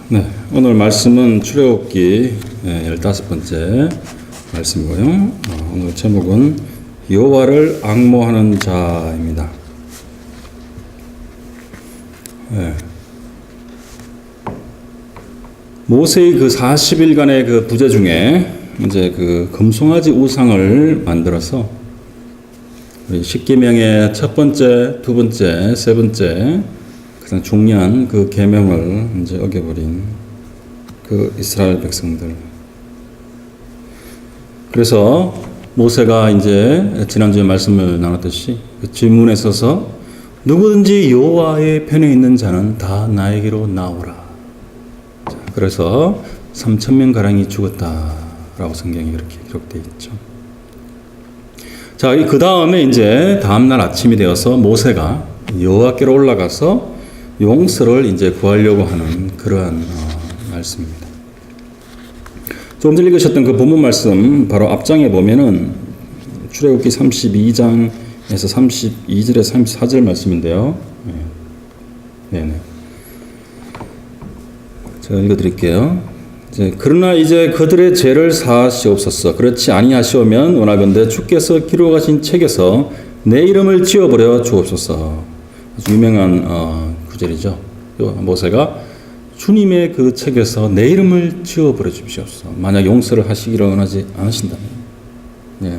네, 오늘 말씀은 출애굽기 15번째 말씀이고요. 오늘 제목은 여호와를 앙모하는 자입니다. 네. 모세의 그 40일간의 그 부재 중에 이제 그 금송아지 우상을 만들어서 우리 십계명의 첫 번째, 두 번째, 세 번째 가장 중요한 그 계명을 이제 어겨버린 그 이스라엘 백성들. 그래서 모세가 이제 지난주에 말씀을 나눴듯이 그 질문에 서서 누구든지 여호와의 편에 있는 자는 다 나에게로 나오라. 자, 그래서 3,000명 가량이 죽었다라고 성경이 그렇게 기록되어 있죠. 자, 그 다음에 이제 다음날 아침이 되어서 모세가 여호와께로 올라가서 용서를 이제 구하려고 하는 그러한 말씀입니다. 조금 전에 읽으셨던 그 본문 말씀 바로 앞장에 보면은 출애굽기 32장에서 32절에서 34절 말씀인데요. 네네. 제가 읽어드릴게요. 그러나 이제 그들의 죄를 사하시옵소서. 그렇지 아니하시오면 원하건대 주께서 기록하신 책에서 내 이름을 지워버려 주옵소서. 아주 유명한 구절이죠. 모세가 주님의 그 책에서 내 이름을 지워버려 주시옵소서. 만약 용서를 하시기를 원하지 않으신다면. 네.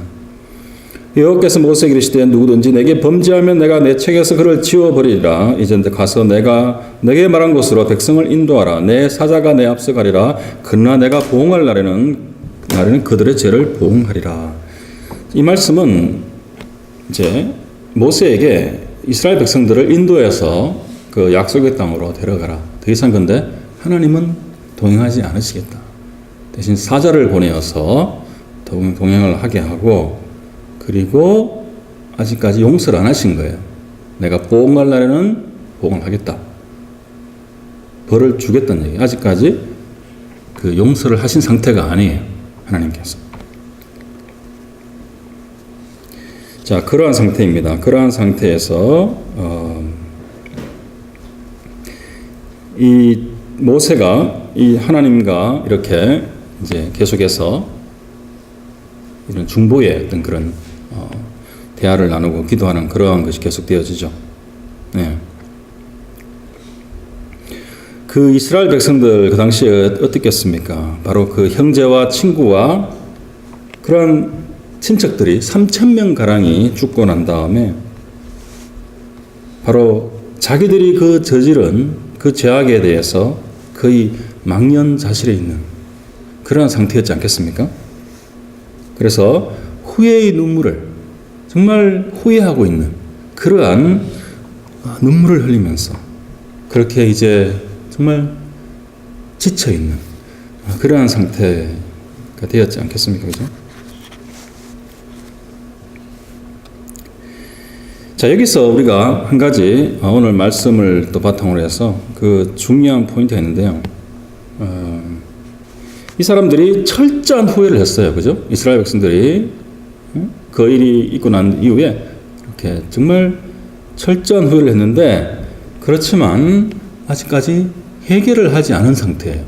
여호와께서 모세에게 이르시되 누구든지 내게 범죄하면 내가 내 책에서 그를 지워버리리라. 이제 가서 내가 내게 말한 곳으로 백성을 인도하라. 내 사자가 내 앞서 가리라. 그러나 내가 보응할 날에는 그들의 죄를 보응하리라. 이 말씀은 이제 모세에게 이스라엘 백성들을 인도해서 그 약속의 땅으로 데려가라. 더 이상 근데 하나님은 동행하지 않으시겠다. 대신 사자를 보내어서 동행을 하게 하고, 그리고 아직까지 용서를 안 하신 거예요. 내가 보응할 날에는 보응을 하겠다. 벌을 주겠다는 얘기예요. 아직까지 그 용서를 하신 상태가 아니에요. 하나님께서. 자, 그러한 상태입니다. 그러한 상태에서 이 모세가 이 하나님과 이렇게 이제 계속해서 이런 중보의 어떤 그런 대화를 나누고 기도하는 그러한 것이 계속되어지죠. 네. 그 이스라엘 백성들 그 당시에 어떻겠습니까? 바로 그 형제와 친구와 그런 친척들이 3,000명 가량이 죽고 난 다음에 바로 자기들이 그 저지른 그 죄악에 대해서 거의 망연자실해 있는 그런 상태였지 않겠습니까? 그래서 후회의 눈물을 정말 후회하고 있는 그러한 눈물을 흘리면서 그렇게 이제 정말 지쳐 있는 그러한 상태가 되었지 않겠습니까? 그죠? 자, 여기서 우리가 한 가지 오늘 말씀을 또 바탕으로 해서 그 중요한 포인트가 있는데요. 이 사람들이 철저한 후회를 했어요. 그죠? 이스라엘 백성들이 그 일이 있고 난 이후에 이렇게 정말 철저한 후회를 했는데, 그렇지만 아직까지 해결을 하지 않은 상태예요.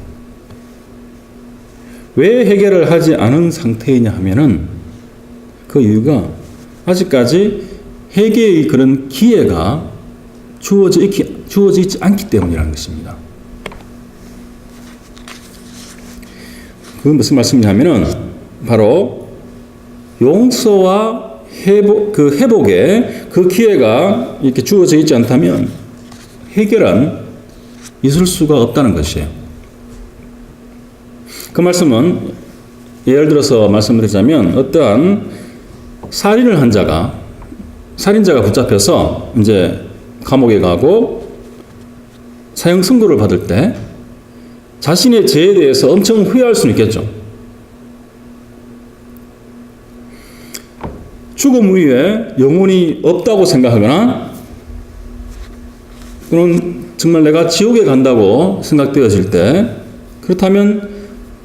왜 해결을 하지 않은 상태이냐 하면은 그 이유가 아직까지 회개의 그런 기회가 주어져 있지 않기 때문이라는 것입니다. 그건 무슨 말씀이냐면은 바로 용서와 회복의 그 기회가 이렇게 주어져 있지 않다면 해결은 있을 수가 없다는 것이에요. 그 말씀은 예를 들어서 말씀드리자면 어떠한 살인을 한 살인자가 붙잡혀서 이제 감옥에 가고 사형 선고를 받을 때 자신의 죄에 대해서 엄청 후회할 수는 있겠죠. 죽음 이후에 영혼이 없다고 생각하거나 또는 정말 내가 지옥에 간다고 생각되어질 때, 그렇다면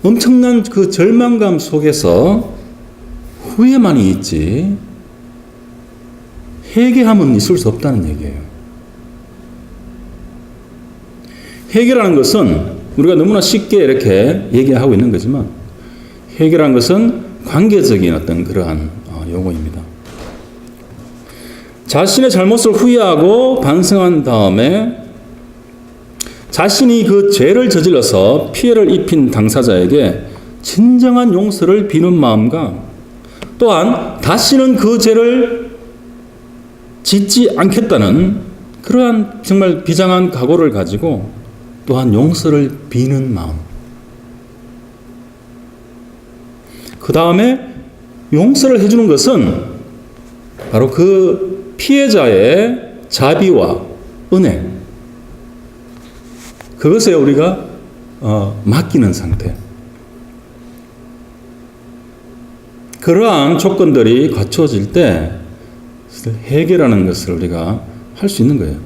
엄청난 그 절망감 속에서 후회만이 있지 회개함은 있을 수 없다는 얘기예요. 회개라는 것은 우리가 너무나 쉽게 이렇게 얘기하고 있는 거지만 회개란 것은 관계적인 어떤 그러한 용어입니다. 자신의 잘못을 후회하고 반성한 다음에 자신이 그 죄를 저질러서 피해를 입힌 당사자에게 진정한 용서를 비는 마음과 또한 다시는 그 죄를 짓지 않겠다는 그러한 정말 비장한 각오를 가지고 또한 용서를 비는 마음. 그 다음에 용서를 해주는 것은 바로 그 피해자의 자비와 은혜. 그것에 우리가 맡기는 상태. 그러한 조건들이 갖춰질 때 회개라는 것을 우리가 할 수 있는 거예요.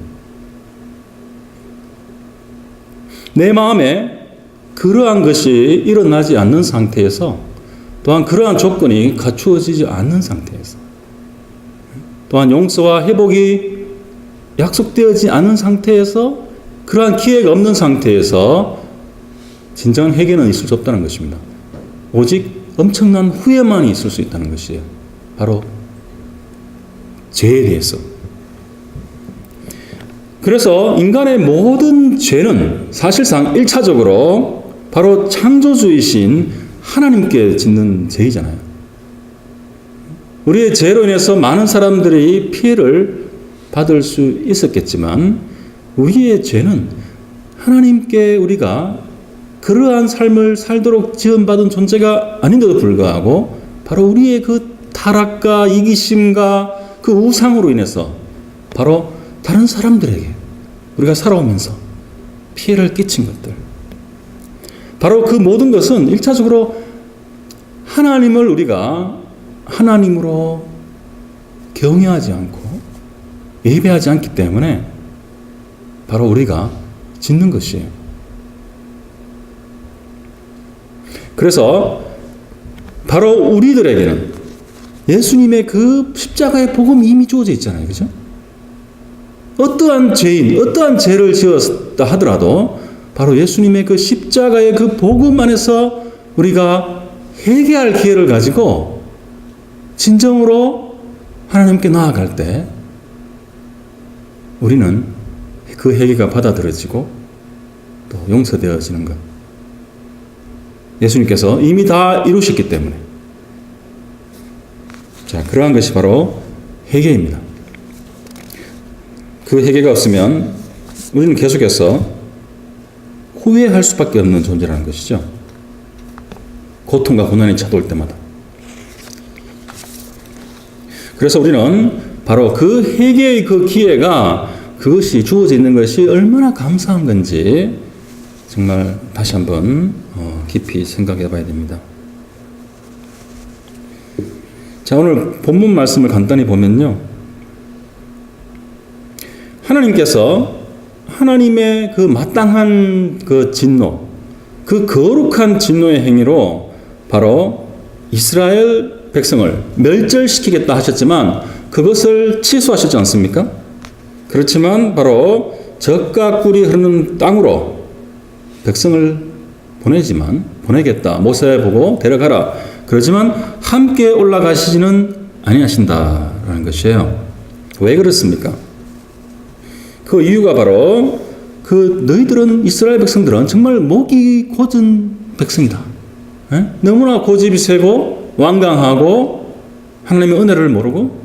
내 마음에 그러한 것이 일어나지 않는 상태에서 또한 그러한 조건이 갖추어지지 않는 상태에서 또한 용서와 회복이 약속되어지지 않은 상태에서 그러한 기회가 없는 상태에서 진정한 회개는 있을 수 없다는 것입니다. 오직 엄청난 후회만이 있을 수 있다는 것이에요. 바로 죄에 대해서. 그래서 인간의 모든 죄는 사실상 1차적으로 바로 창조주이신 하나님께 짓는 죄이잖아요. 우리의 죄로 인해서 많은 사람들이 피해를 받을 수 있었겠지만 우리의 죄는 하나님께 우리가 그러한 삶을 살도록 지원받은 존재가 아닌데도 불구하고 바로 우리의 그 타락과 이기심과 그 우상으로 인해서 바로 다른 사람들에게 우리가 살아오면서 피해를 끼친 것들. 바로 그 모든 것은 1차적으로 하나님을 우리가 하나님으로 경외하지 않고 예배하지 않기 때문에 바로 우리가 짓는 것이에요. 그래서 바로 우리들에게는 예수님의 그 십자가의 복음이 이미 주어져 있잖아요. 그죠? 어떠한 죄인, 어떠한 죄를 지었다 하더라도 바로 예수님의 그 십자가의 그 복음 안에서 우리가 회개할 기회를 가지고 진정으로 하나님께 나아갈 때 우리는 그 회개가 받아들여지고 또 용서되어지는 것. 예수님께서 이미 다 이루셨기 때문에. 자, 그러한 것이 바로 회개입니다. 그 회개가 없으면 우리는 계속해서 후회할 수밖에 없는 존재라는 것이죠. 고통과 고난이 찾아올 때마다. 그래서 우리는 바로 그 회개의 그 기회가 그것이 주어져 있는 것이 얼마나 감사한 건지 정말 다시 한번 깊이 생각해 봐야 됩니다. 자, 오늘 본문 말씀을 간단히 보면요. 하나님께서 하나님의 그 마땅한 그 진노, 그 거룩한 진노의 행위로 바로 이스라엘 백성을 멸절시키겠다 하셨지만 그것을 취소하셨지 않습니까? 그렇지만 바로 젖과 꿀이 흐르는 땅으로 백성을 보내겠다. 모세 보고 데려가라. 그러지만 함께 올라가시지는 아니하신다라는 것이에요. 왜 그렇습니까? 그 이유가 바로 그 너희들은 이스라엘 백성들은 정말 목이 곧은 백성이다. 에? 너무나 고집이 세고 완강하고 하나님의 은혜를 모르고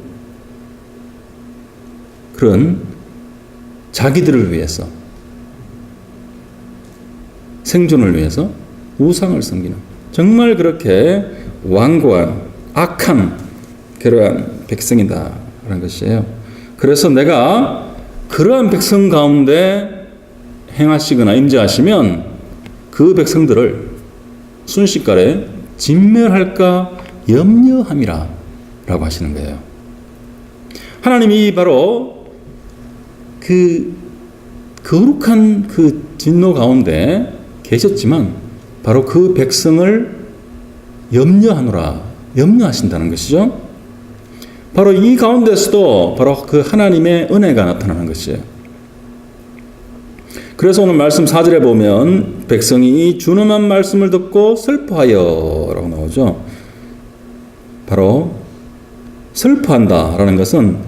그런 자기들을 위해서 생존을 위해서 우상을 섬기는 정말 그렇게 완고한 악한 그러한 백성이다라는 것이에요. 그래서 내가 그러한 백성 가운데 행하시거나 임재하시면 그 백성들을 순식간에 진멸할까 염려함이라 라고 하시는 거예요. 하나님이 바로 그 거룩한 그 진노 가운데 계셨지만 바로 그 백성을 염려하신다는 것이죠. 바로 이 가운데서도 바로 그 하나님의 은혜가 나타나는 것이에요. 그래서 오늘 말씀 4절에 보면 백성이 이 준엄한 말씀을 듣고 슬퍼하여 라고 나오죠. 바로 슬퍼한다라는 것은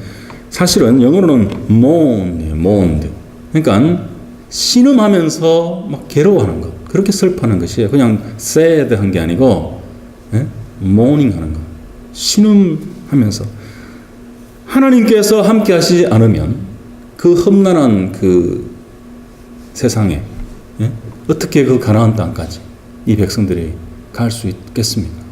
사실은 영어로는 mourned. 그러니까 신음하면서 막 괴로워하는 것. 그렇게 슬퍼하는 것이에요. 그냥 sad한 게 아니고 mourning 하는 것. 신음하면서 하나님께서 함께 하시지 않으면 그 험난한 그 세상에 어떻게 그 가나안 땅까지 이 백성들이 갈 수 있겠습니까?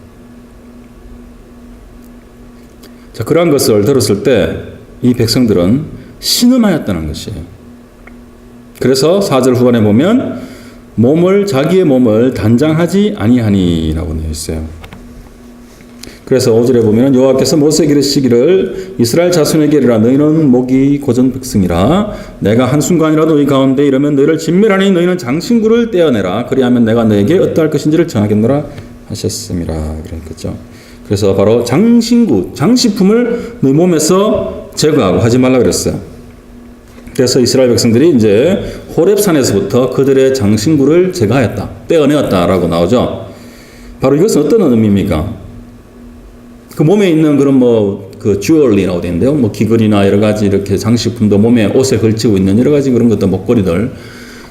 자, 그러한 것을 들었을 때 이 백성들은 신음하였다는 것이에요. 그래서 4절 후반에 보면 자기의 몸을 단장하지 아니하니라고 되어 있어요. 그래서 5절에 보면 여호와께서 모세에게 이르시기를 이스라엘 자손에게 이르라 너희는 목이 고전 백성이라 내가 한순간이라도 이 가운데 이러면 너희를 진멸하니 너희는 장신구를 떼어내라 그리하면 내가 너에게 어떠할 것인지를 정하겠노라 하셨음이라 그랬겠죠. 그래서 바로 장신구, 장식품을 너희 몸에서 제거하고 하지 말라 그랬어요. 그래서 이스라엘 백성들이 이제 호렙산에서부터 그들의 장신구를 제거하였다, 떼어내었다라고 나오죠. 바로 이것은 어떤 의미입니까? 그 몸에 있는 그런 그 주얼리라고 되는데요. 귀걸이나 여러 가지 이렇게 장식품도 몸에 옷에 걸치고 있는 여러 가지 그런 것들, 목걸이들.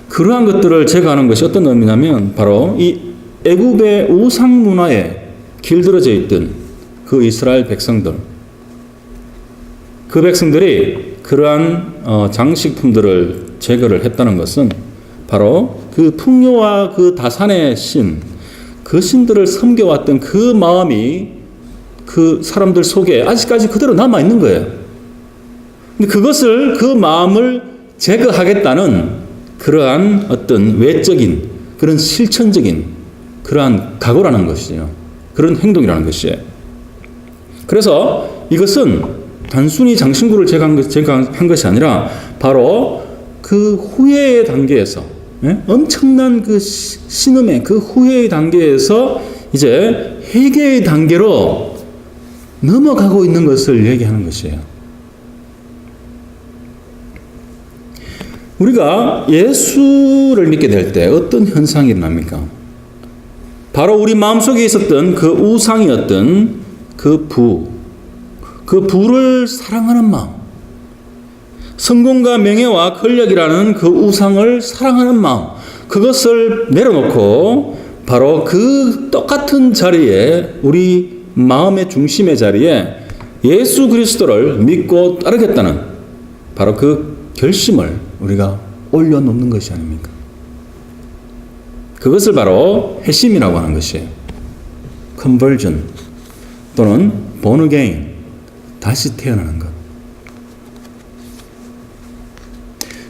그러한 것들을 제거하는 것이 어떤 의미냐면 바로 이 애굽의 우상 문화에 길들여져 있던 그 이스라엘 백성들. 그 백성들이 그러한 장식품들을 제거를 했다는 것은 바로 그 풍요와 그 다산의 신, 그 신들을 섬겨왔던 그 마음이 그 사람들 속에 아직까지 그대로 남아있는 거예요. 근데 그 마음을 제거하겠다는 그러한 어떤 외적인, 그런 실천적인 그러한 각오라는 것이죠. 그런 행동이라는 것이에요. 그래서 이것은 단순히 장신구를 제거한 것이 아니라 바로 그 후회의 단계에서 엄청난 그 신음의 그 후회의 단계에서 이제 회개의 단계로 넘어가고 있는 것을 얘기하는 것이에요. 우리가 예수를 믿게 될 때 어떤 현상이 일어납니까? 바로 우리 마음속에 있었던 그 우상이었던 그 부를 사랑하는 마음, 성공과 명예와 권력이라는 그 우상을 사랑하는 마음, 그것을 내려놓고 바로 그 똑같은 자리에 우리 마음의 중심의 자리에 예수 그리스도를 믿고 따르겠다는 바로 그 결심을 우리가 올려놓는 것이 아닙니까? 그것을 바로 회심이라고 하는 것이에요. conversion 또는 born again, 다시 태어나는 것.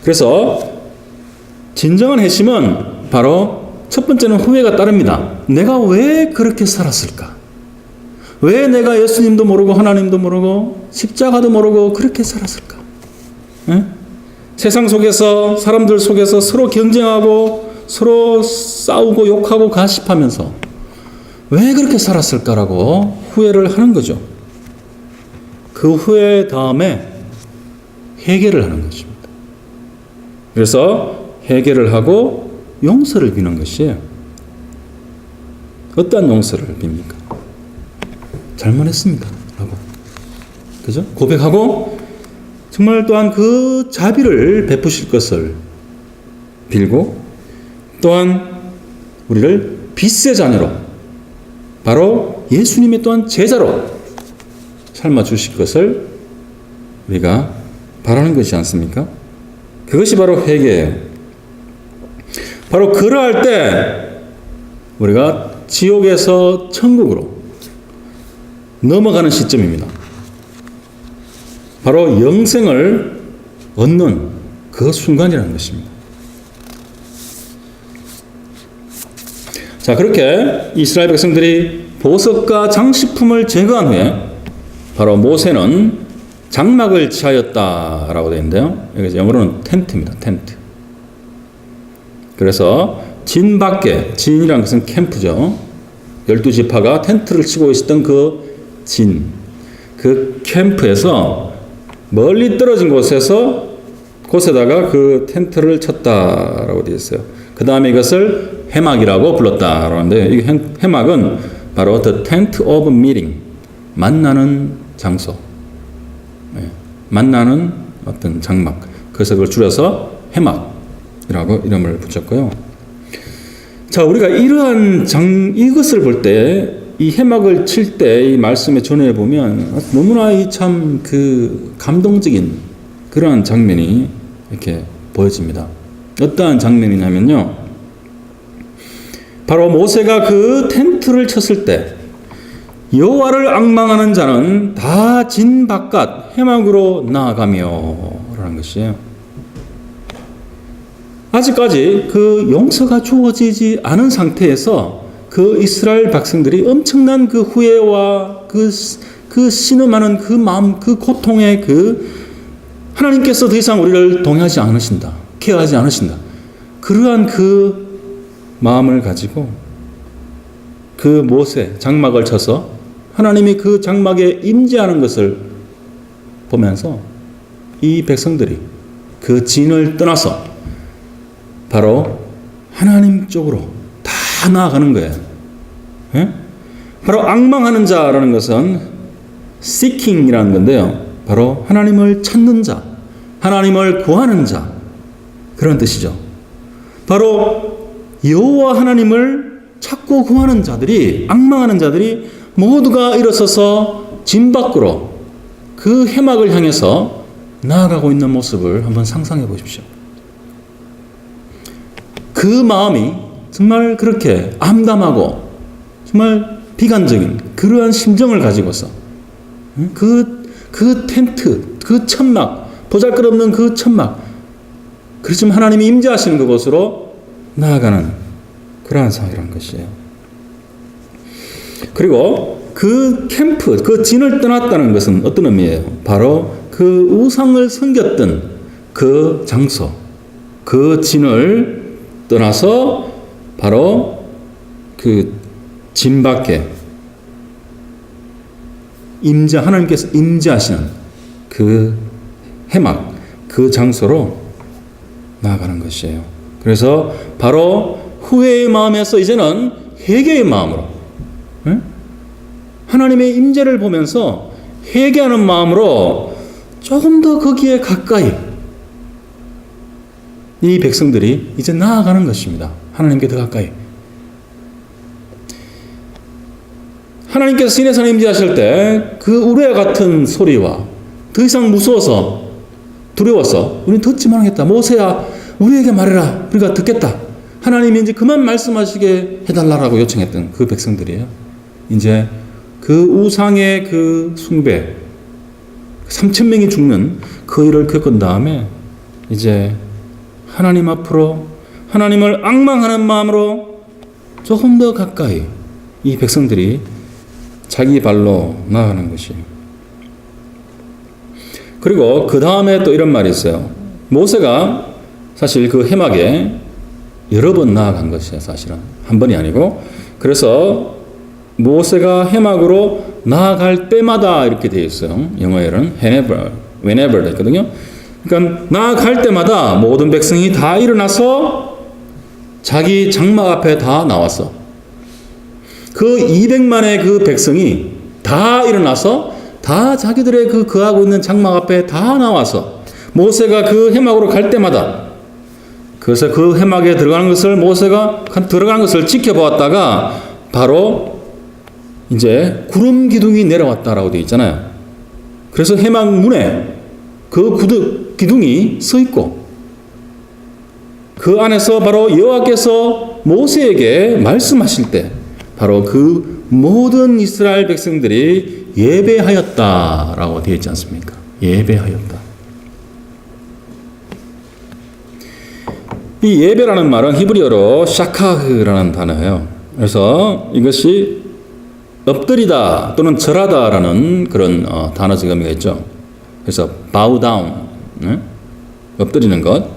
그래서 진정한 회심은 바로 첫 번째는 후회가 따릅니다. 내가 왜 그렇게 살았을까? 왜 내가 예수님도 모르고 하나님도 모르고 십자가도 모르고 그렇게 살았을까? 에? 세상 속에서 사람들 속에서 서로 경쟁하고 서로 싸우고 욕하고 가십하면서 왜 그렇게 살았을까라고 후회를 하는 거죠. 그 후회 다음에 회개를 하는 것입니다. 그래서 회개를 하고 용서를 비는 것이에요. 어떠한 용서를 빕니까? 잘못했습니다 라고, 그죠? 고백하고 정말 또한 그 자비를 베푸실 것을 빌고 또한 우리를 빛의 자녀로 바로 예수님의 또한 제자로 삶아 주실 것을 우리가 바라는 것이지 않습니까? 그것이 바로 회개예요. 바로 그러할 때 우리가 지옥에서 천국으로 넘어가는 시점입니다. 바로 영생을 얻는 그 순간이라는 것입니다. 자, 그렇게 이스라엘 백성들이 보석과 장식품을 제거한 후에 바로 모세는 장막을 취하였다라고 되어 있는데요. 여기서 영어로는 텐트입니다. 텐트. 그래서 진 밖에, 진이라는 것은 캠프죠. 12지파가 텐트를 치고 있었던 그 진, 그 캠프에서 멀리 떨어진 곳에서 곳에다가 그 텐트를 쳤다라고 되어 있어요. 그 다음에 이것을 회막이라고 불렀다라고 하는데 이 회막은 바로 the tent of meeting, 만나는 장소, 만나는 어떤 장막, 그래서 그걸 줄여서 회막이라고 이름을 붙였고요. 자, 우리가 이러한 이것을 볼 때, 이 해막을 칠 때 이 말씀에 전해 보면 너무나 참 그 감동적인 그러한 장면이 이렇게 보여집니다. 어떠한 장면이냐면요, 바로 모세가 그 텐트를 쳤을 때 여호와를 앙망하는 자는 다 진 바깥 해막으로 나아가며 라는 것이에요. 아직까지 그 용서가 주어지지 않은 상태에서 그 이스라엘 백성들이 엄청난 그 후회와 그 신음하는 그 마음, 그 고통에 하나님께서 더 이상 우리를 동의하지 않으신다, 케어하지 않으신다, 그러한 그 마음을 가지고 그 모세 장막을 쳐서 하나님이 그 장막에 임재하는 것을 보면서 이 백성들이 그 진을 떠나서 바로 하나님 쪽으로 다 나아가는 거예요. 예? 바로 앙망하는 자라는 것은 seeking이라는 건데요, 바로 하나님을 찾는 자, 하나님을 구하는 자, 그런 뜻이죠. 바로 여호와 하나님을 찾고 구하는 자들이, 앙망하는 자들이 모두가 일어서서 진 밖으로 그 해막을 향해서 나아가고 있는 모습을 한번 상상해 보십시오. 그 마음이 정말 그렇게 암담하고 정말 비관적인 그러한 심정을 가지고서 그 텐트, 그 천막, 보잘것없는 그 천막, 그렇지만 하나님이 임재하시는 그곳으로 나아가는 그러한 상황이란 것이에요. 그리고 그 캠프, 그 진을 떠났다는 것은 어떤 의미예요? 바로 그 우상을 섬겼던 그 장소, 그 진을 떠나서 바로 그 진 밖에 하나님께서 임재하시는 그 해막, 그 장소로 나아가는 것이에요. 그래서 바로 후회의 마음에서 이제는 회개의 마음으로, 하나님의 임재를 보면서 회개하는 마음으로 조금 더 거기에 가까이 이 백성들이 이제 나아가는 것입니다. 하나님께 더 가까이. 하나님께서 시내산에 임재하실 때 그 우레와 같은 소리와 더 이상 무서워서 두려워서 우리는 듣지만 하겠다, 모세야 우리에게 말해라, 우리가 듣겠다, 하나님이 이제 그만 말씀하시게 해달라고 요청했던 그 백성들이에요. 이제 그 우상의 그 숭배, 3,000명이 죽는 그 일을 겪은 다음에 이제 하나님 앞으로, 하나님을 앙망하는 마음으로 조금 더 가까이 이 백성들이 자기 발로 나아가는 것이에요. 그리고 그 다음에 또 이런 말이 있어요. 모세가 사실 그 해막에 여러 번 나아간 것이에요. 사실은 한 번이 아니고, 그래서 모세가 해막으로 나아갈 때마다 이렇게 되어 있어요. 영어에는 whenever 있거든요. 그러니까 나아갈 때마다 모든 백성이 다 일어나서 자기 장막 앞에 다 나왔어. 그 200만의 그 백성이 다 일어나서 다 자기들의 그 거하고 있는 장막 앞에 다 나와서 모세가 그 해막으로 갈 때마다, 그래서 그 해막에 들어가는 것을 모세가 들어가는 것을 지켜보았다가 바로 이제 구름 기둥이 내려왔다라고 되어 있잖아요. 그래서 해막 문에 그 기둥이 서 있고 그 안에서 바로 여호와께서 모세에게 말씀하실 때 바로 그 모든 이스라엘 백성들이 예배하였다라고 되어 있지 않습니까? 예배하였다. 이 예배라는 말은 히브리어로 샤카흐라는 단어예요. 그래서 이것이 엎드리다 또는 절하다라는 그런 단어적 의미가 있죠. 그래서 bow down, 엎드리는 것.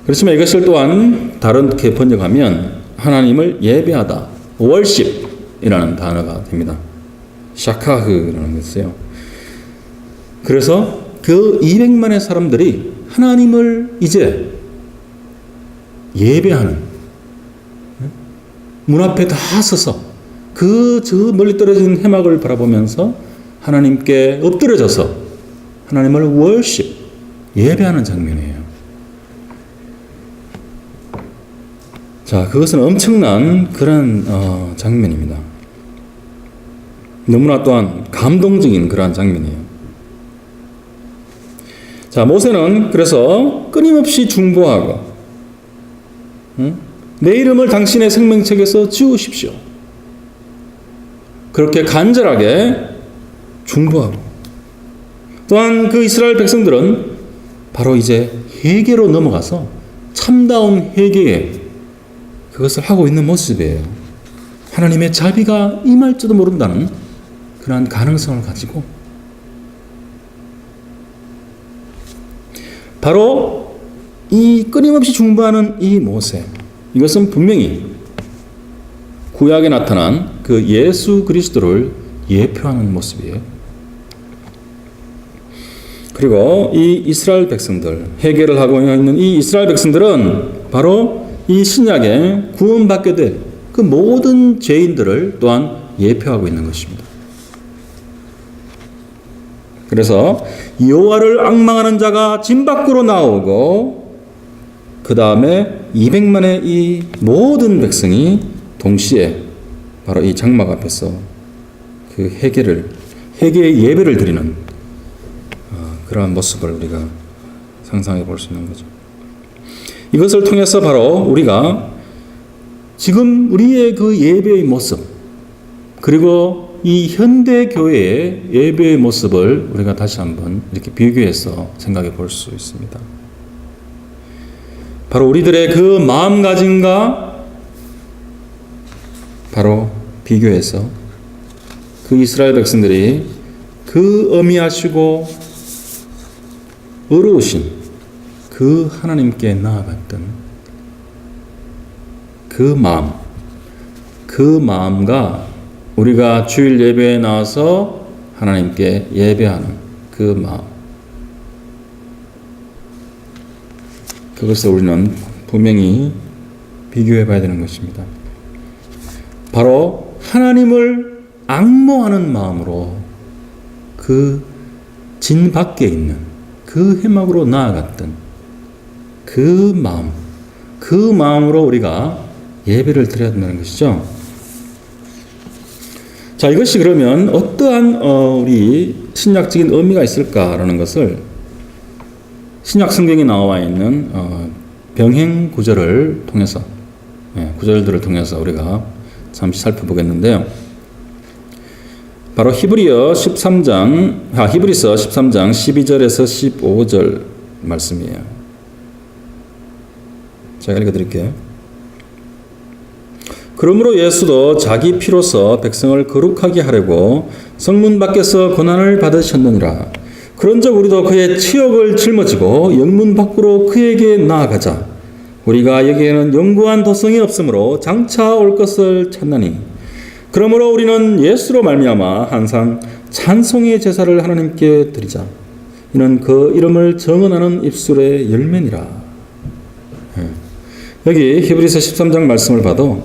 그렇지만 이것을 또한 다르게 번역하면 하나님을 예배하다, worship이라는 단어가 됩니다. 샤카흐라는 것이에요. 그래서 그 200만의 사람들이 하나님을 이제 예배하는, 문 앞에 다 서서 저 멀리 떨어진 해막을 바라보면서 하나님께 엎드려져서 하나님을 월십, 예배하는 장면이에요. 자, 그것은 엄청난 그런 장면입니다. 너무나 또한 감동적인 그러한 장면이에요. 자, 모세는 그래서 끊임없이 중보하고, 내 이름을 당신의 생명책에서 지우십시오. 그렇게 간절하게 중보하고, 또한 그 이스라엘 백성들은 바로 이제 회개로 넘어가서 참다운 회개에 그것을 하고 있는 모습이에요. 하나님의 자비가 임할지도 모른다는 그러한 가능성을 가지고, 바로 이 끊임없이 중보하는 이 모세, 이것은 분명히 구약에 나타난 그 예수 그리스도를 예표하는 모습이에요. 그리고 이 이스라엘 백성들, 회개를 하고 있는 이 이스라엘 백성들은 바로 이 신약에 구원받게 될 그 모든 죄인들을 또한 예표하고 있는 것입니다. 그래서 여호와를 앙망하는 자가 진 밖으로 나오고, 그 다음에 200만의 이 모든 백성이 동시에 바로 이 장막 앞에서 그 회개의 예배를 드리는 그러한 모습을 우리가 상상해 볼 수 있는 거죠. 이것을 통해서 바로 우리가 지금 우리의 그 예배의 모습, 그리고 이 현대 교회의 예배의 모습을 우리가 다시 한번 이렇게 비교해서 생각해 볼 수 있습니다. 바로 우리들의 그 마음가짐과 바로 비교해서 그 이스라엘 백성들이 그 어미하시고 어려우신 그 하나님께 나아갔던 그 마음과 우리가 주일 예배에 나와서 하나님께 예배하는 그 마음, 그것을 우리는 분명히 비교해 봐야 되는 것입니다. 바로 하나님을 앙모하는 마음으로 그 진 밖에 있는 그 해막으로 나아갔던 그 마음으로 우리가 예배를 드려야 된다는 것이죠. 자, 이것이 그러면 어떠한 우리 신약적인 의미가 있을까라는 것을 신약 성경에 나와 있는 병행 구절을 통해서, 구절들을 통해서 우리가 잠시 살펴보겠는데요. 바로 히브리서 13장 12절에서 15절 말씀이에요. 제가 읽어드릴게요. 그러므로 예수도 자기 피로서 백성을 거룩하게 하려고 성문 밖에서 고난을 받으셨느니라. 그런즉 우리도 그의 치욕을 짊어지고 영문 밖으로 그에게 나아가자. 우리가 여기에는 영구한 도성이 없으므로 장차 올 것을 찾나니, 그러므로 우리는 예수로 말미암아 항상 찬송의 제사를 하나님께 드리자. 이는 그 이름을 정언하는 입술의 열매니라. 여기 히브리서 13장 말씀을 봐도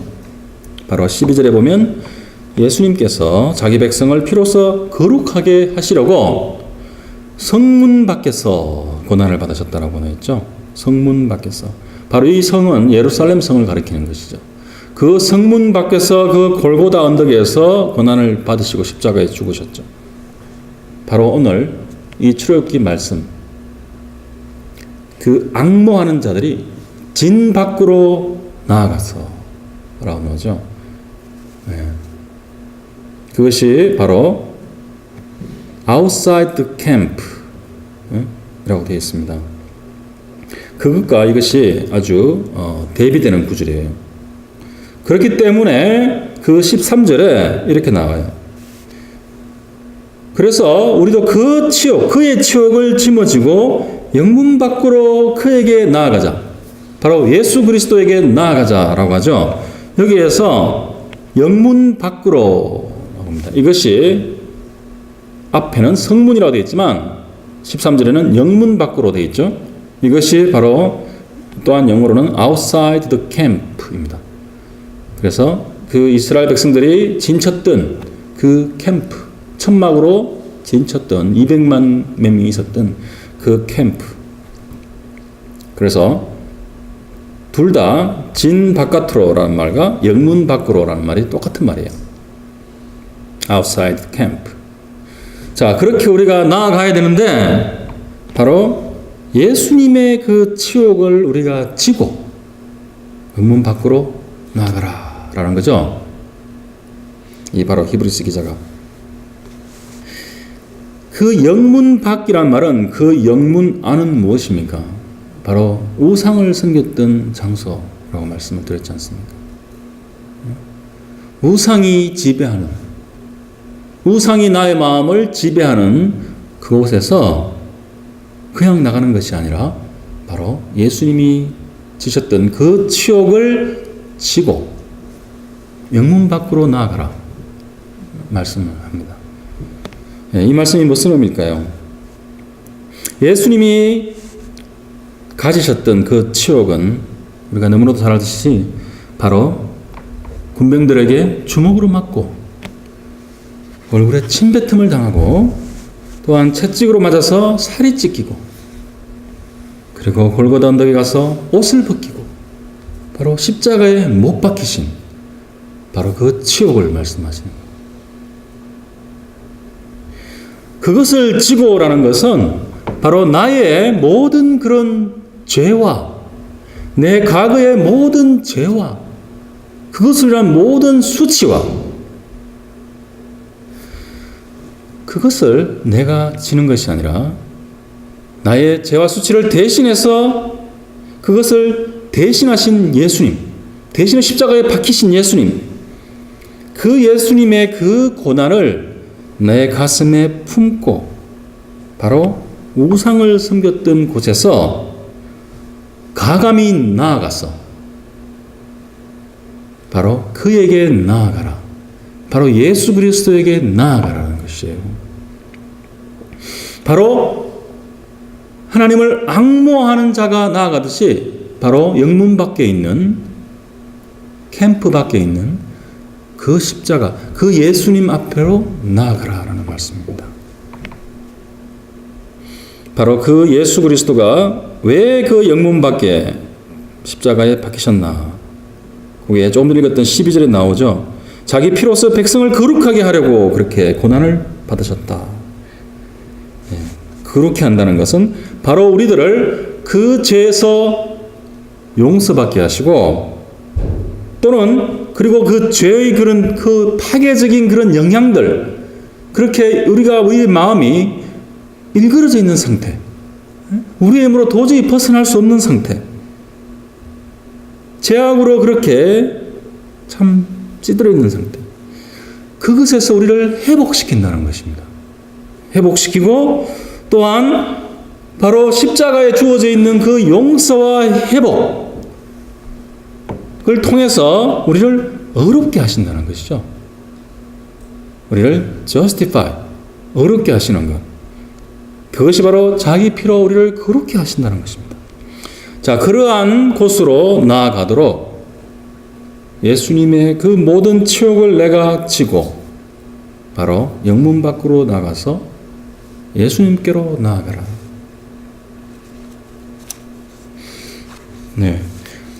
바로 12절에 보면 예수님께서 자기 백성을 피로써 거룩하게 하시려고 성문 밖에서 고난을 받으셨다라고 했죠. 성문 밖에서. 바로 이 성은 예루살렘 성을 가리키는 것이죠. 그 성문 밖에서 그 골고다 언덕에서 고난을 받으시고 십자가에 죽으셨죠. 바로 오늘 이 출애굽기 말씀, 그 앙모하는 자들이 진 밖으로 나아가서 라고 나오죠. 그것이 바로 outside the camp 라고 되어 있습니다. 그것과 이것이 아주 대비되는 구절이에요. 그렇기 때문에 그 13절에 이렇게 나와요. 그래서 우리도 그의 치욕을 짊어지고 영문 밖으로 그에게 나아가자. 바로 예수 그리스도에게 나아가자라고 하죠. 여기에서 영문 밖으로 나옵니다. 이것이 앞에는 성문이라고 되어 있지만 13절에는 영문 밖으로 되어 있죠. 이것이 바로 또한 영어로는 outside the camp입니다. 그래서 그 이스라엘 백성들이 진쳤던 그 캠프, 천막으로 진쳤던 200만 명이 있었던 그 캠프. 그래서 둘 다 진 바깥으로라는 말과 영문 밖으로라는 말이 똑같은 말이에요. outside camp. 자, 그렇게 우리가 나아가야 되는데 바로 예수님의 그 치욕을 우리가 지고 영문 밖으로 나아가라 라는 거죠. 이 바로 히브리서 기자가 그 영문 밖이란 말은 그 영문 안은 무엇입니까? 바로 우상을 섬겼던 장소라고 말씀을 드렸지 않습니까? 우상이 지배하는, 우상이 나의 마음을 지배하는 그곳에서 그냥 나가는 것이 아니라 바로 예수님이 지셨던 그 치욕을 지고 영문 밖으로 나아가라 말씀을 합니다. 이 말씀이 무슨 의미일까요? 예수님이 가지셨던 그 치욕은 우리가 너무나도 잘 알듯이 바로 군병들에게 주먹으로 맞고 얼굴에 침뱉음을 당하고 또한 채찍으로 맞아서 살이 찢기고 그리고 골고다 언덕에 가서 옷을 벗기고 바로 십자가에 못 박히신 바로 그 치욕을 말씀하시는 거예요. 그것을 지고라는 것은 바로 나의 모든 그런 죄와 내 과거의 모든 죄와 그것을 위한 모든 수치와 그것을 내가 지는 것이 아니라 나의 죄와 수치를 대신해서 그것을 대신하신 예수님, 대신에 십자가에 박히신 예수님, 그 예수님의 그 고난을 내 가슴에 품고 바로 우상을 섬겼던 곳에서 가감히 나아가서 바로 그에게 나아가라. 바로 예수 그리스도에게 나아가라는 것이에요. 바로 하나님을 앙모하는 자가 나아가듯이 바로 영문 밖에 있는 캠프 밖에 있는 그 십자가, 그 예수님 앞으로 나아가라라는 말씀입니다. 바로 그 예수 그리스도가 왜 그 영문 밖에 십자가에 박히셨나? 거기에 조금 전에 읽었던 12절에 나오죠. 자기 피로써 백성을 거룩하게 하려고 그렇게 고난을 받으셨다. 그렇게 한다는 것은 바로 우리들을 그 죄에서 용서받게 하시고 또는 그리고 그 죄의 그런 그 파괴적인 그런 영향들 그렇게 우리의 마음이 일그러져 있는 상태 우리의 힘으로 도저히 벗어날 수 없는 상태 죄악으로 그렇게 참 찌들어 있는 상태 그것에서 우리를 회복시킨다는 것입니다. 회복시키고 또한 바로 십자가에 주어져 있는 그 용서와 회복을 통해서 우리를 어렵게 하신다는 것이죠. 우리를 justify, 어렵게 하시는 것. 그것이 바로 자기 피로 우리를 거룩게 하신다는 것입니다. 자, 그러한 곳으로 나아가도록 예수님의 그 모든 치욕을 내가 지고 바로 영문 밖으로 나가서 예수님께로 나아가라. 네.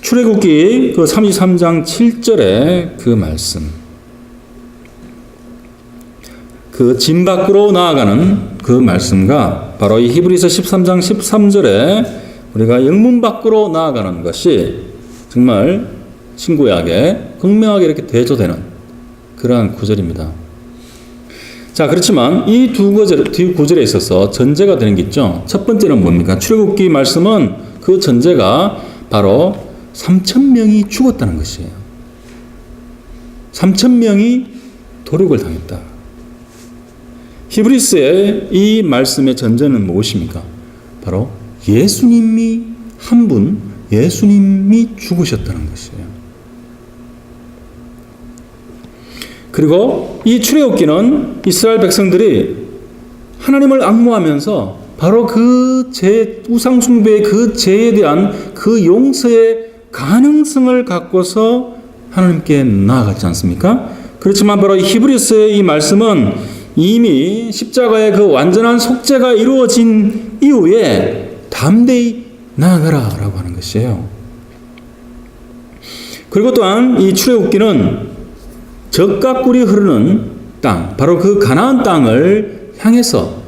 출애굽기 그 33장 7절의 그 말씀. 그 진 밖으로 나아가는 그 말씀과 바로 이 히브리서 13장 13절에 우리가 영문 밖으로 나아가는 것이 정말 신구약에 극명하게 이렇게 대조되는 그러한 구절입니다. 자, 그렇지만 이 두 구절에 있어서 전제가 되는 게 있죠. 첫 번째는 뭡니까? 출애굽기 말씀은 그 전제가 바로 3,000명이 죽었다는 것이에요. 3,000명이 도륙을 당했다. 히브리서의 이 말씀의 전제는 무엇입니까? 바로 예수님이 한 분, 예수님이 죽으셨다는 것이에요. 그리고 이 출애굽기는 이스라엘 백성들이 하나님을 앙모하면서 바로 그 우상숭배의 그 죄에 대한 그 용서의 가능성을 갖고서 하나님께 나아갔지 않습니까? 그렇지만 바로 히브리서의 이 말씀은 이미 십자가의 그 완전한 속죄가 이루어진 이후에 담대히 나아가라라고 하는 것이에요. 그리고 또한 이 출애굽기는 젖과 꿀이 흐르는 땅, 바로 그 가나안 땅을 향해서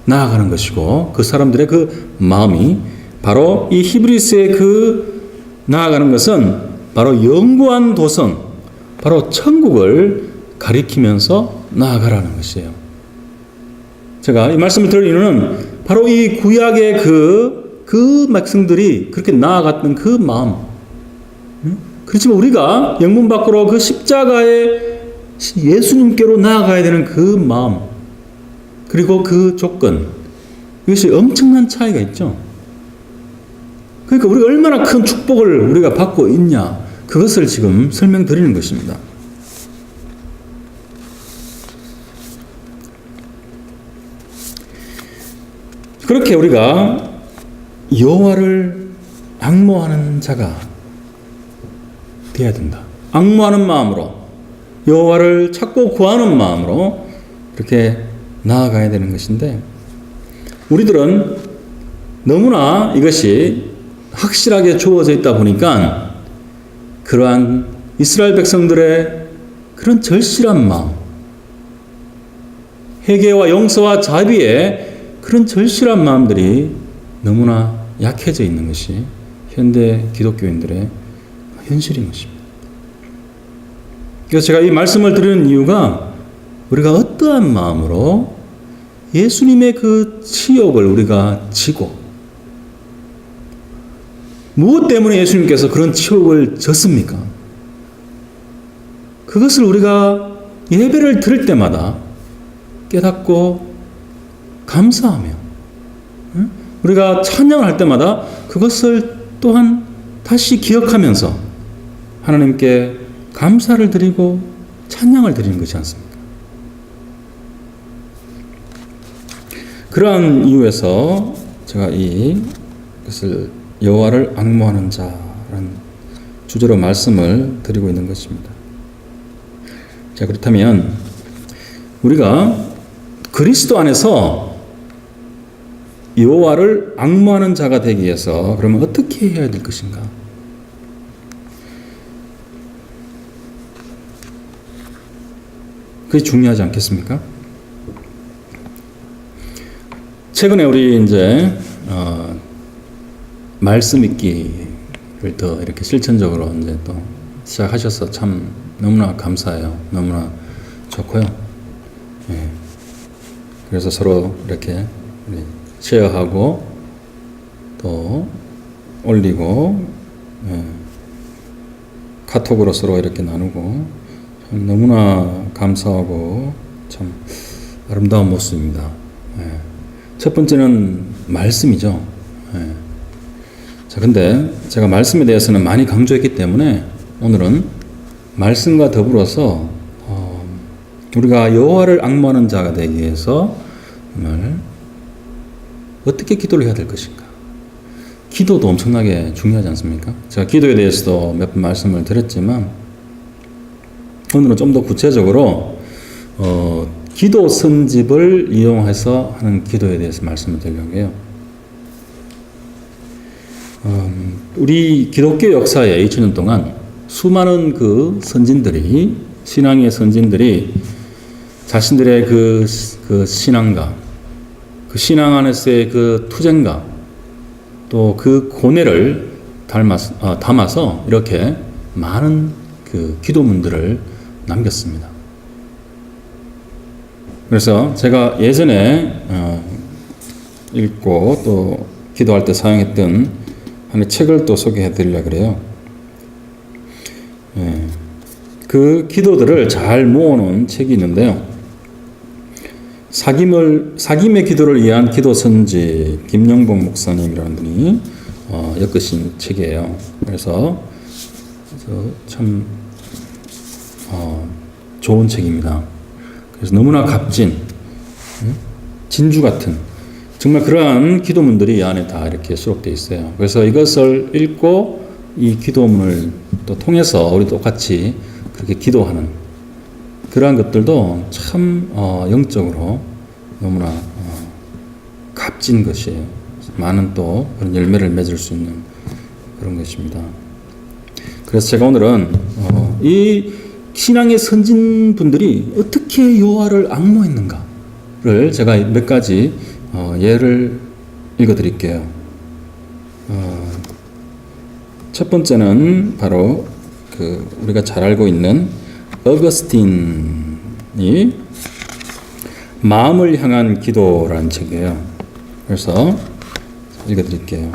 나아가는 것이고, 그 사람들의 그 마음이 바로 이 히브리서의 그 나아가는 것은 바로 영구한 도성, 바로 천국을 가리키면서 나아가라는 것이에요. 제가 이 말씀을 드릴 이유는 바로 이 구약의 그 백성들이 그렇게 나아갔던 그 마음. 그렇지만 우리가 영문 밖으로 그 십자가의 예수님께로 나아가야 되는 그 마음, 그리고 그 조건, 이것이 엄청난 차이가 있죠. 그러니까 우리가 얼마나 큰 축복을 우리가 받고 있냐, 그것을 지금 설명드리는 것입니다. 그렇게 우리가 여호와를 앙모하는 자가 되어야 된다. 앙모하는 마음으로, 여호와를 찾고 구하는 마음으로 이렇게 나아가야 되는 것인데, 우리들은 너무나 이것이 확실하게 주어져 있다 보니까 그러한 이스라엘 백성들의 그런 절실한 마음, 회개와 용서와 자비의 그런 절실한 마음들이 너무나 약해져 있는 것이 현대 기독교인들의 현실인 것입니다. 그래서 제가 이 말씀을 드리는 이유가, 우리가 어떠한 마음으로 예수님의 그 치욕을 우리가 지고, 무엇 때문에 예수님께서 그런 치욕을 졌습니까? 그것을 우리가 예배를 드릴 때마다 깨닫고 감사하며, 우리가 찬양을 할 때마다 그것을 또한 다시 기억하면서 하나님께 감사를 드리고 찬양을 드리는 것이 않습니까? 그러한 이유에서 제가 이것을 여호와를 앙모하는 자라는 주제로 말씀을 드리고 있는 것입니다. 자, 그렇다면 우리가 그리스도 안에서 여호와를 앙모하는 자가 되기 위해서 그러면 어떻게 해야 될 것인가? 그게 중요하지 않겠습니까? 최근에 우리 이제 말씀 읽기를 더 이렇게 실천적으로 이제 또 시작하셔서 참 너무나 감사해요. 너무나 좋고요. 예. 그래서 서로 이렇게 쉐어하고 또 올리고, 예. 카톡으로 서로 이렇게 나누고 참 너무나 감사하고 참 아름다운 모습입니다. 예. 첫 번째는 말씀이죠. 예. 자, 근데 제가 말씀에 대해서는 많이 강조했기 때문에 오늘은 말씀과 더불어서 우리가 여호와를 앙모하는 자가 되기 위해서 정말 어떻게 기도를 해야 될 것인가? 기도도 엄청나게 중요하지 않습니까? 제가 기도에 대해서도 몇 번 말씀을 드렸지만 오늘은 좀 더 구체적으로 기도 선집을 이용해서 하는 기도에 대해서 말씀을 드리려고 해요. 우리 기독교 역사에 2000년 동안 수많은 그 선진들이, 신앙의 선진들이 자신들의 그 신앙과 그 신앙 안에서의 그 투쟁과 또 그 고뇌를 담아서 이렇게 많은 그 기도문들을 남겼습니다. 그래서 제가 예전에 읽고 또 기도할 때 사용했던 하나의 책을 또 소개해 드리려고 그래요. 예. 그 기도들을 잘 모아놓은 책이 있는데요. 사김의 기도를 위한 기도 선지, 김영복 목사님이라는 분이 엮으신 책이에요. 그래서 참 좋은 책입니다. 그래서 너무나 값진 진주 같은 정말 그러한 기도문들이 이 안에 다 이렇게 수록되어 있어요. 그래서 이것을 읽고 이 기도문을 또 통해서 우리 똑같이 그렇게 기도하는 그러한 것들도 참 영적으로 너무나 값진 것이에요. 많은 또 그런 열매를 맺을 수 있는 그런 것입니다. 그래서 제가 오늘은 이 신앙의 선진분들이 어떻게 여호와를 앙모했는가를 제가 몇 가지 예를 읽어드릴게요. 첫 번째는 바로 우리가 잘 알고 있는 어거스틴이 마음을 향한 기도라는 책이에요. 그래서 읽어드릴게요.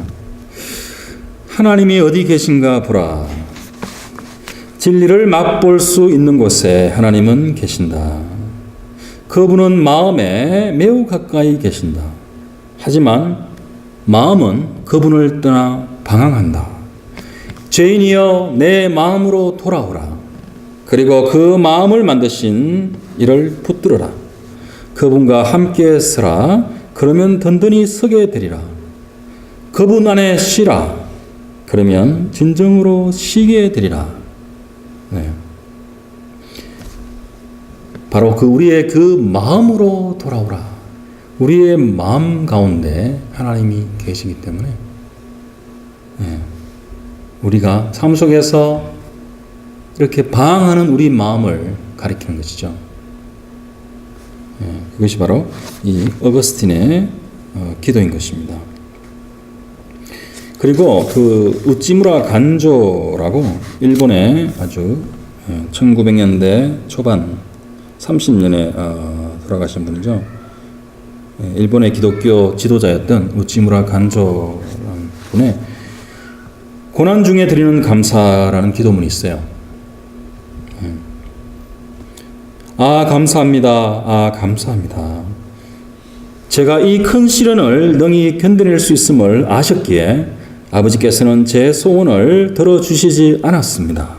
하나님이 어디 계신가 보라. 진리를 맛볼 수 있는 곳에 하나님은 계신다. 그분은 마음에 매우 가까이 계신다. 하지만 마음은 그분을 떠나 방황한다. 죄인이여 내 마음으로 돌아오라. 그리고 그 마음을 만드신 이를 붙들어라. 그분과 함께 서라. 그러면 든든히 서게 되리라. 그분 안에 쉬라. 그러면 진정으로 쉬게 되리라. 네. 바로 우리의 그 마음으로 돌아오라. 우리의 마음 가운데 하나님이 계시기 때문에 우리가 삶 속에서 이렇게 방황하는 우리 마음을 가리키는 것이죠. 그것이 바로 이 어거스틴의 기도인 것입니다. 그리고 그 우찌무라 간조라고 일본의 아주 1900년대 초반 30년에 돌아가신 분이죠. 일본의 기독교 지도자였던 우찌무라 간조라는 분의 고난 중에 드리는 감사라는 기도문이 있어요. 감사합니다. 감사합니다. 제가 이 큰 시련을 능히 견뎌낼 수 있음을 아셨기에 아버지께서는 제 소원을 들어주시지 않았습니다.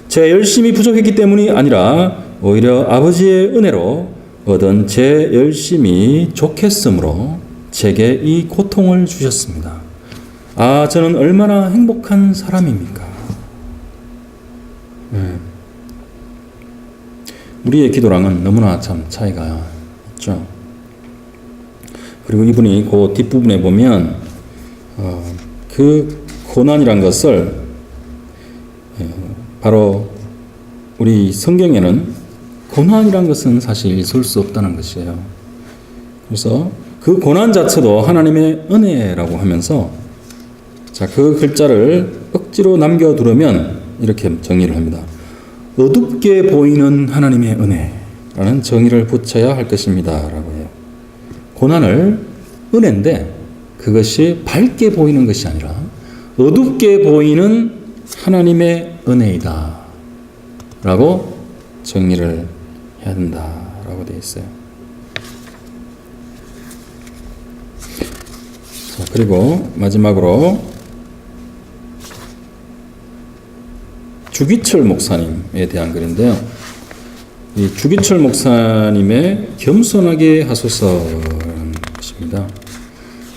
제 열심이 부족했기 때문이 아니라 오히려 아버지의 은혜로 얻은 제 열심이 좋겠으므로 제게 이 고통을 주셨습니다. 저는 얼마나 행복한 사람입니까? 우리의 기도랑은 너무나 참 차이가 있죠. 그리고 이분이 그 뒷부분에 보면 그 고난이란 것을 바로 우리 성경에는 고난이란 것은 사실 있을 수 없다는 것이에요. 그래서 그 고난 자체도 하나님의 은혜라고 하면서 그 글자를 억지로 남겨두려면 이렇게 정의를 합니다. 어둡게 보이는 하나님의 은혜라는 정의를 붙여야 할 것입니다. 라고 해요. 고난을 은혜인데 그것이 밝게 보이는 것이 아니라 어둡게 보이는 하나님의 은혜이다. 라고 정의를 해야 된다. 라고 되어 있어요. 자, 그리고 마지막으로 주기철 목사님에 대한 글인데요. 이 주기철 목사님의 겸손하게 하소서라는 것입니다.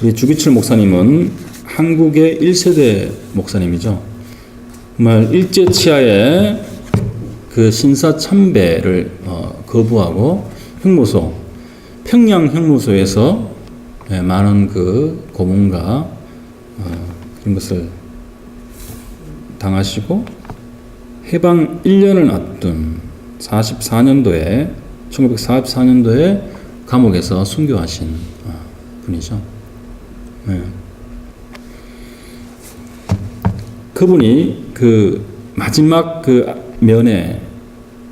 우리 주기철 목사님은 한국의 1세대 목사님이죠. 정말 일제치하에 그 신사 참배를 거부하고 형무소, 평양 형무소에서 많은 그 고문과 그런 것을 당하시고 해방 1년을 앞둔 1944년도에 감옥에서 순교하신 분이죠. 그분이 그 마지막 그 면에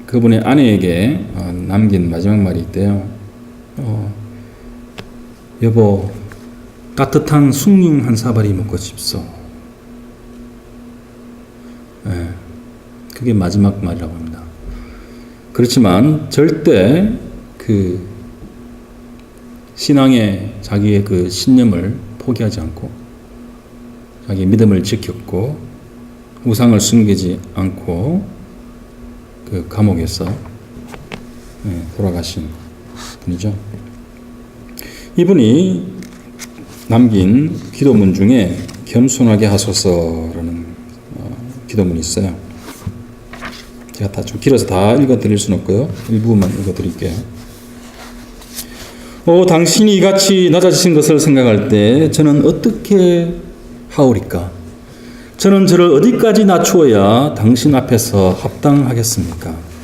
그분의 아내에게 남긴 마지막 말이 있대요. 여보, 따뜻한 숭늉 한 사발이 먹고 싶소. 그게 마지막 말이라고 합니다. 그렇지만 절대 그 신앙의 자기의 그 신념을 포기하지 않고 자기 믿음을 지켰고 우상을 숨기지 않고 그 감옥에서 돌아가신 분이죠. 이분이 남긴 기도문 중에 겸손하게 하소서라는 기도문이 있어요. 제가 다 좀 길어서 다 읽어드릴 수는 없고요. 일부분만 읽어드릴게요. 당신이 이같이 낮아지신 것을 생각할 때 저는 어떻게 하오리까? 저는 저를 어디까지 낮추어야 당신 앞에서 합당하겠습니까?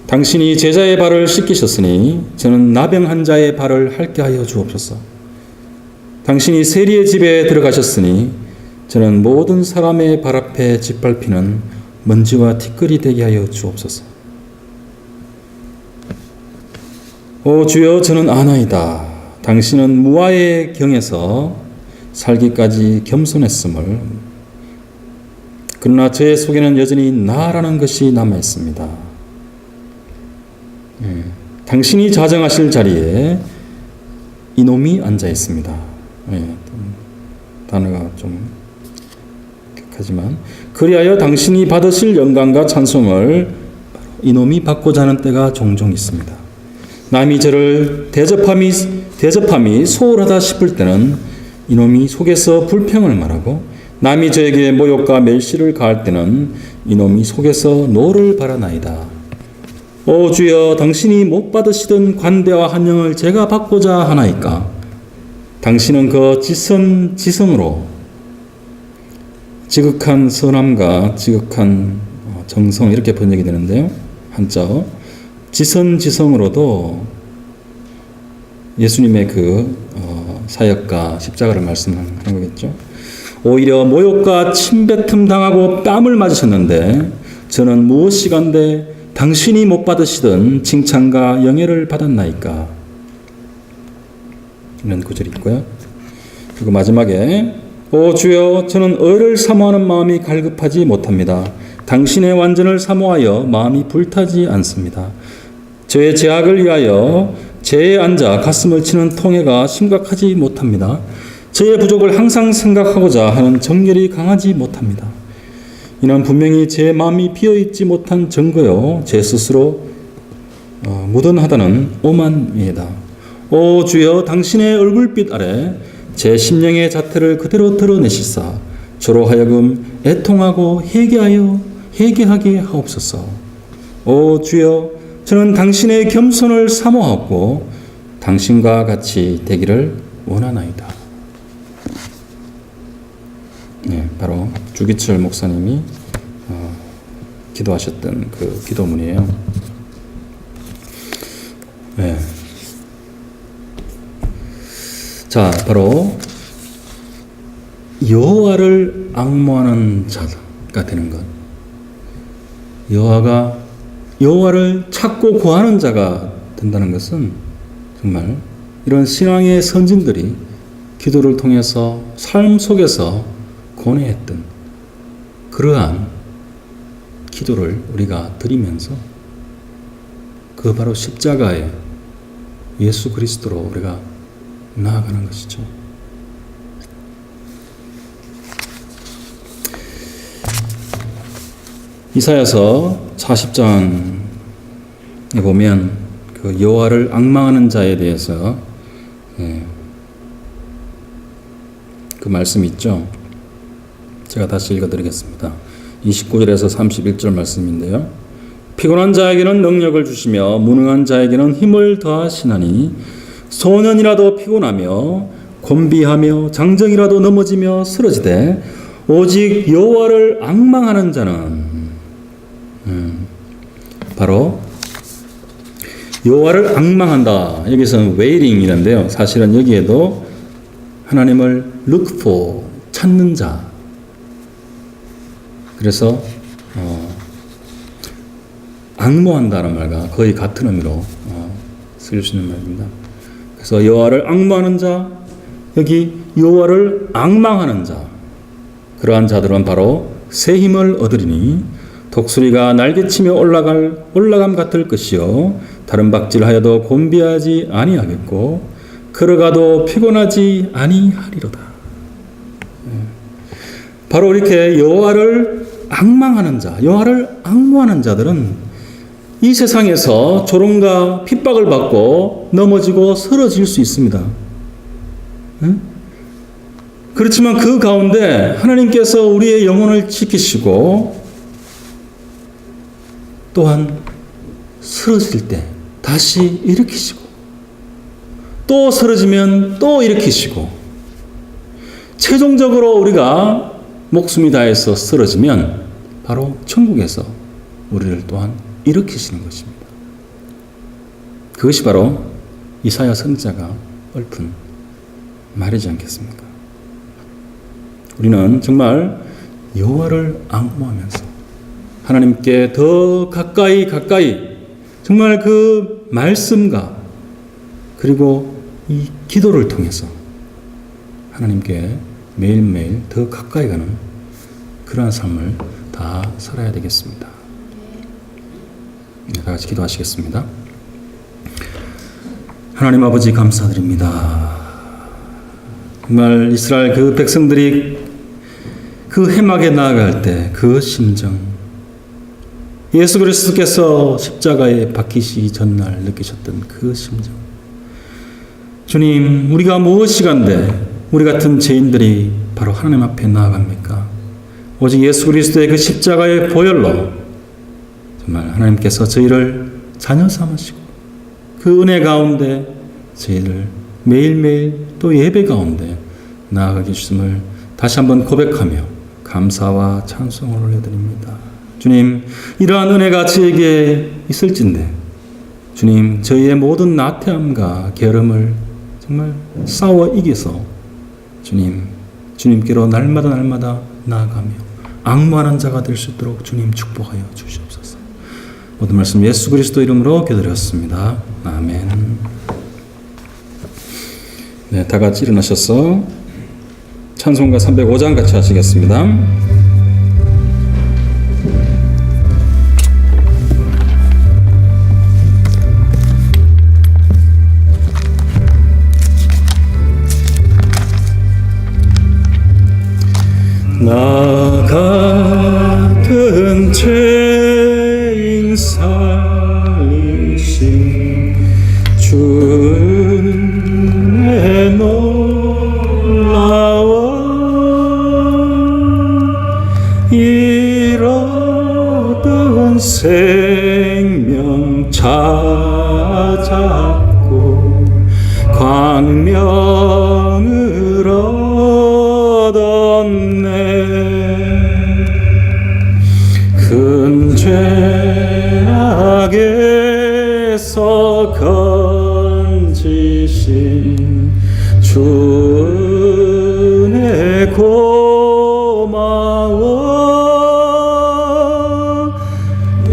당신이 제자의 발을 씻기셨으니 저는 나병한 자의 발을 핥게 하여 주옵소서. 당신이 세리의 집에 들어가셨으니 저는 모든 사람의 발 앞에 짓밟히는 먼지와 티끌이 되게 하여 주옵소서. 오 주여, 저는 아나이다. 당신은 무아의 경에서 살기까지 겸손했음을, 그러나 저의 속에는 여전히 나라는 것이 남아있습니다. 당신이 자정하실 자리에 이놈이 앉아있습니다. 단어가 좀 격하지만, 그리하여 당신이 받으실 영광과 찬송을 이놈이 받고자 하는 때가 종종 있습니다. 남이 저를 대접함이 소홀하다 싶을 때는 이놈이 속에서 불평을 말하고, 남이 저에게 모욕과 멸시를 가할 때는 이놈이 속에서 노를 바라나이다. 오 주여, 당신이 못 받으시던 관대와 환영을 제가 받고자 하나이까? 당신은 그 지성으로 지극한 선함과 지극한 정성, 이렇게 번역이 되는데요. 한자어 지성으로도 예수님의 그 사역과 십자가를 말씀하는 거겠죠. 오히려 모욕과 침뱉음 당하고 뺨을 맞으셨는데 저는 무엇이간데 당신이 못 받으시던 칭찬과 영예를 받았나이까? 이런 구절이 있고요. 그리고 마지막에 오 주여, 저는 의를 사모하는 마음이 갈급하지 못합니다. 당신의 완전을 사모하여 마음이 불타지 않습니다. 저의 죄악을 위하여 죄에 앉아 가슴을 치는 통해가 심각하지 못합니다. 저의 부족을 항상 생각하고자 하는 정열이 강하지 못합니다. 이는 분명히 제 마음이 비어있지 못한 증거요, 제 스스로 무던하다는 오만이다. 오 주여, 당신의 얼굴빛 아래 제 심령의 자태를 그대로 드러내시사 저로 하여금 애통하고 회개하게 하옵소서. 오 주여, 저는 당신의 겸손을 사모하고 당신과 같이 되기를 원하나이다. 네, 바로 주기철 목사님이 기도하셨던 그 기도문이에요. 네. 자, 바로 여호와를 앙모하는 자가 되는 것. 여호와를 찾고 구하는 자가 된다는 것은 정말 이런 신앙의 선진들이 기도를 통해서 삶 속에서 고뇌했던 그러한 기도를 우리가 드리면서 그 바로 십자가에 예수 그리스도로 우리가 나아가는 것이죠. 이사야서 40장에 보면 그 여호와를 앙망하는 자에 대해서 그 말씀이 있죠. 제가 다시 읽어드리겠습니다. 29절에서 31절 말씀인데요. 피곤한 자에게는 능력을 주시며 무능한 자에게는 힘을 더하시나니 소년이라도 피곤하며 곤비하며 장정이라도 넘어지며 쓰러지되 오직 여호와를 앙망하는 자는 바로 여호와를 앙망한다. 여기서는 웨이링이란데요. 사실은 여기에도 하나님을 look for, 찾는 자. 그래서 앙모한다는 말과 거의 같은 의미로 쓸 수 있는 말입니다. 그래서 여호와를 앙모하는 자, 여기 여호와를 앙망하는 자, 그러한 자들은 바로 새 힘을 얻으리니 독수리가 날개치며 올라감 같을 것이요 다른 박질하여도 곤비하지 아니하겠고 걸어가도 피곤하지 아니하리로다. 바로 이렇게 여호와를 앙망하는 자, 여호와를 앙모하는 자들은 이 세상에서 조롱과 핍박을 받고 넘어지고 쓰러질 수 있습니다. 그렇지만 그 가운데 하나님께서 우리의 영혼을 지키시고 또한 쓰러질 때 다시 일으키시고 또 쓰러지면 또 일으키시고 최종적으로 우리가 목숨이 다해서 쓰러지면 바로 천국에서 우리를 또한 일으키시는 것입니다. 그것이 바로 이사야 선지자가 읊은 말이지 않겠습니까? 우리는 정말 여호와를 앙모하면서 하나님께 더 가까이 정말 그 말씀과 그리고 이 기도를 통해서 하나님께 매일매일 더 가까이 가는 그러한 삶을 다 살아야 되겠습니다. 다 같이 기도하시겠습니다. 하나님 아버지 감사드립니다. 정말 이스라엘 그 백성들이 그 회막에 나아갈 때 그 심정, 예수 그리스도께서 십자가에 박히시기 전날 느끼셨던 그 심정, 주님, 우리가 무엇이간데 우리 같은 죄인들이 바로 하나님 앞에 나아갑니까? 오직 예수 그리스도의 그 십자가의 보혈로 정말 하나님께서 저희를 자녀 삼으시고 그 은혜 가운데 저희를 매일매일 또 예배 가운데 나아가게 주심을 다시 한번 고백하며 감사와 찬송을 올려드립니다. 주님, 이러한 은혜가 저에게 있을진데 주님, 저희의 모든 나태함과 게으름을 정말 싸워 이겨서 주님께로 날마다 나아가며 앙모하는 자가 될 수 있도록 주님 축복하여 주시옵소서. 모든 말씀 예수 그리스도 이름으로 기도드렸습니다. 아멘. 네, 다 같이 일어나셔서 찬송가 305장 같이 하시겠습니다. 나 같은 죄인 살리신 주의 놀라워 잃었던 생명 찾았고 광명을 얻었네. 큰 죄악에서 건지신 주의 고마워.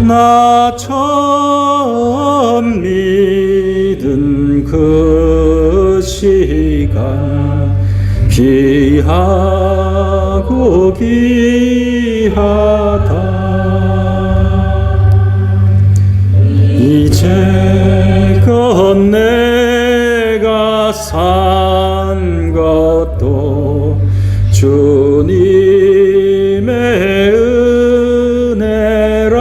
나 처음 믿은 그 시간 귀하고 귀하다. 이제껏 내가 산 것도 주님의 은혜라.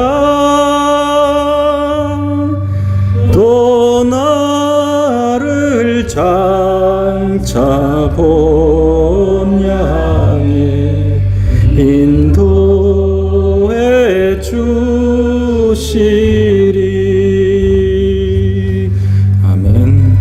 또 나를 장차 본 양에 인도해 주시리. 아멘.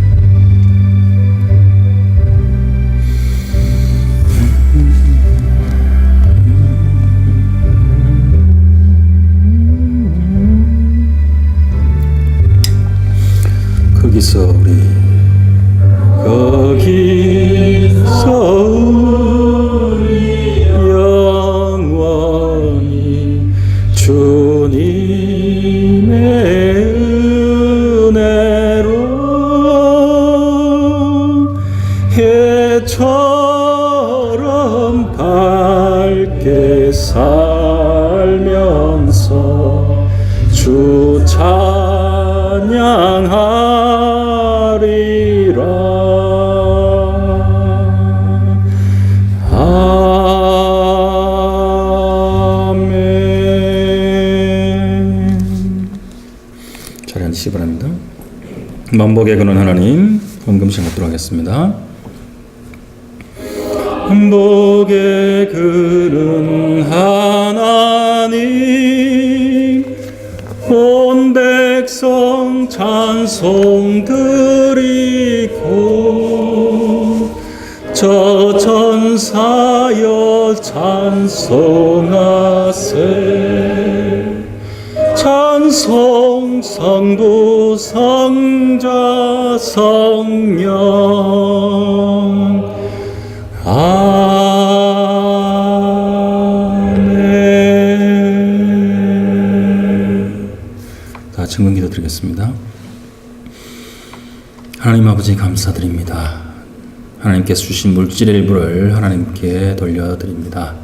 거기서 우리 영원히 주님의 은혜로 해처럼 밝게 살면서 주 찬양하리라. 자리 앉으시기 바랍니다. 만복의 근원 하나님, 헌금 시간 갖도록 하겠습니다. 복의 그는 하나님 온 백성 찬송 드리고 저 천사여 찬송하세 찬송 성부 성자 성령 아멘. 다 증언 기도 드리겠습니다. 하나님 아버지 감사드립니다. 하나님께서 주신 물질의 일부를 하나님께 돌려드립니다.